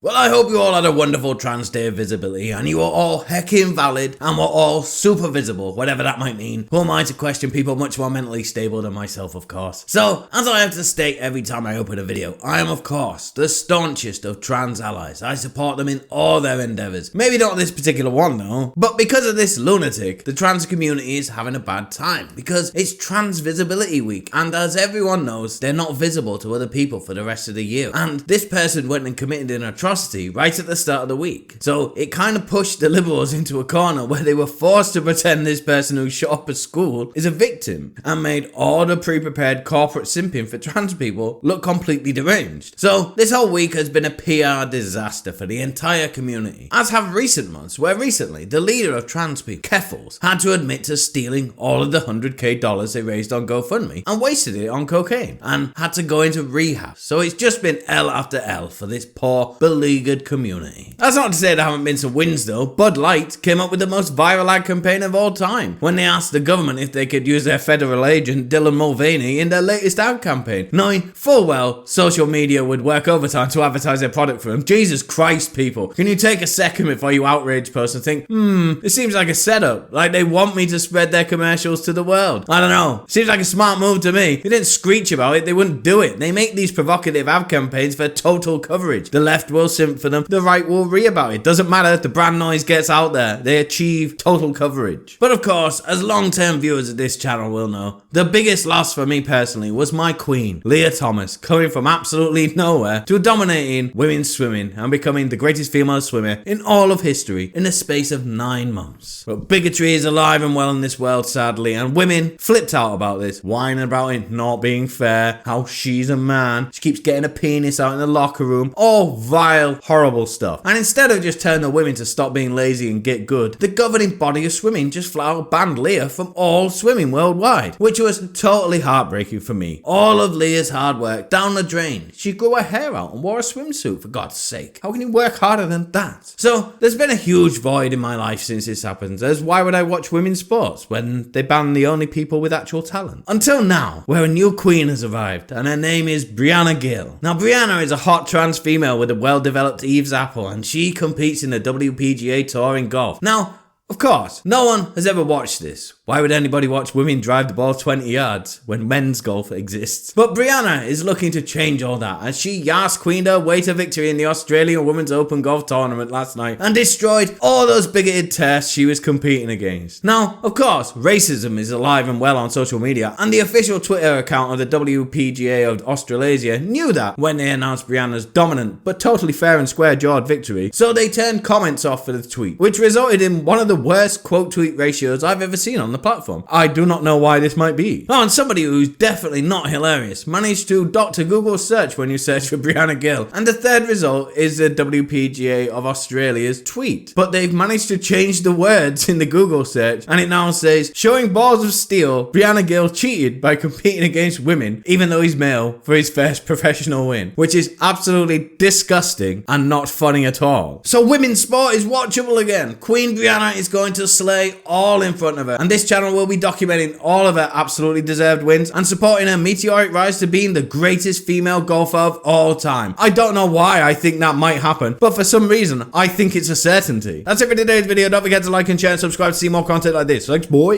Well, I hope you all had a wonderful trans day of visibility and you were all heckin' valid and were all super visible, whatever that might mean. Who am I to question people much more mentally stable than myself, of course? So, as I have to state every time I open a video, I am, of course, the staunchest of trans allies. I support them in all their endeavours. Maybe not this particular one, though. But because of this lunatic, the trans community is having a bad time because it's Trans Visibility Week, and as everyone knows, they're not visible to other people for the rest of the year. And this person went and committed an atrocity right at the start of the week. So it kind of pushed the liberals into a corner where they were forced to pretend this person who shut up a school is a victim and made all the pre-prepared corporate simping for trans people look completely deranged. So this whole week has been a PR disaster for the entire community, as have recent months, where recently the leader of trans people, Keffals, had to admit to stealing all of the $100,000 they raised on GoFundMe and wasted it on cocaine and had to go into rehab. So it's just been L after L for this poor, beleaguered community. That's not to say there haven't been some wins though. Bud Light came up with the most viral ad campaign of all time when they asked the government if they could use their federal agent Dylan Mulvaney in their latest ad campaign, knowing full well social media would work overtime to advertise their product for them. Jesus Christ, people. Can you take a second before you outrage post and think, it seems like a setup, like they want me to spread their commercials to the world. I don't know. Seems like a smart move to me. If they didn't screech about it, they wouldn't do it. They make these provocative ad campaigns for total coverage. The left will simp for them, the right will ree about it. Doesn't matter if the brand noise gets out there, they achieve total coverage. But of course, as long-term viewers of this channel will know, the biggest loss for me personally was my queen, Leah Thomas, coming from absolutely nowhere to dominating women's swimming and becoming the greatest female swimmer in all of history in the space of 9 months. But bigotry is alive and well in this world, sadly, and women flipped out about this, whining about it not being fair, how she's a man, she keeps getting a penis out in the locker room, all vile, horrible stuff. And instead of just telling the women to stop being lazy and get good, the governing body of swimming just flat out banned Leah from all swimming worldwide, which was totally heartbreaking for me. All of Leah's hard work down the drain. She grew her hair out and wore a swimsuit, for God's sake. How can you work harder than that? So there's been a huge void in my life since this happened, as why would I watch women's sports when they ban the only people with actual talent? Until now, where a new queen has arrived, and her name is Breanna Gill. Now Breanna is a hot trans female with a well-developed Eve's apple, and she competes in the WPGA tour in golf. Now, of course, no one has ever watched this. Why would anybody watch women drive the ball 20 yards when men's golf exists? But Breanna is looking to change all that, as she Yasss queened her way to victory in the Australian Women's Open Golf Tournament last night and destroyed all those bigoted turfs she was competing against. Now, of course, racism is alive and well on social media, and the official Twitter account of the WPGA of Australasia knew that when they announced Breanna's dominant but totally fair and square-jawed victory, so they turned comments off for the tweet, which resulted in one of the worst quote-tweet ratios I've ever seen on the platform. I do not know why this might be. Oh, and somebody who's definitely not hilarious managed to doctor Google search when you search for Breanna Gill, and the third result is the WPGA of Australia's tweet. But they've managed to change the words in the Google search, and it now says, showing balls of steel, Breanna Gill cheated by competing against women, even though he's male, for his first professional win, which is absolutely disgusting and not funny at all. So women's sport is watchable again. Queen Breanna is going to slay all in front of her, and this channel will be documenting all of her absolutely deserved wins and supporting her meteoric rise to being the greatest female golfer of all time. I don't know why I think that might happen, but for some reason I think it's a certainty. That's it for today's video. Don't forget to like and share and subscribe to see more content like this. Thanks, boy.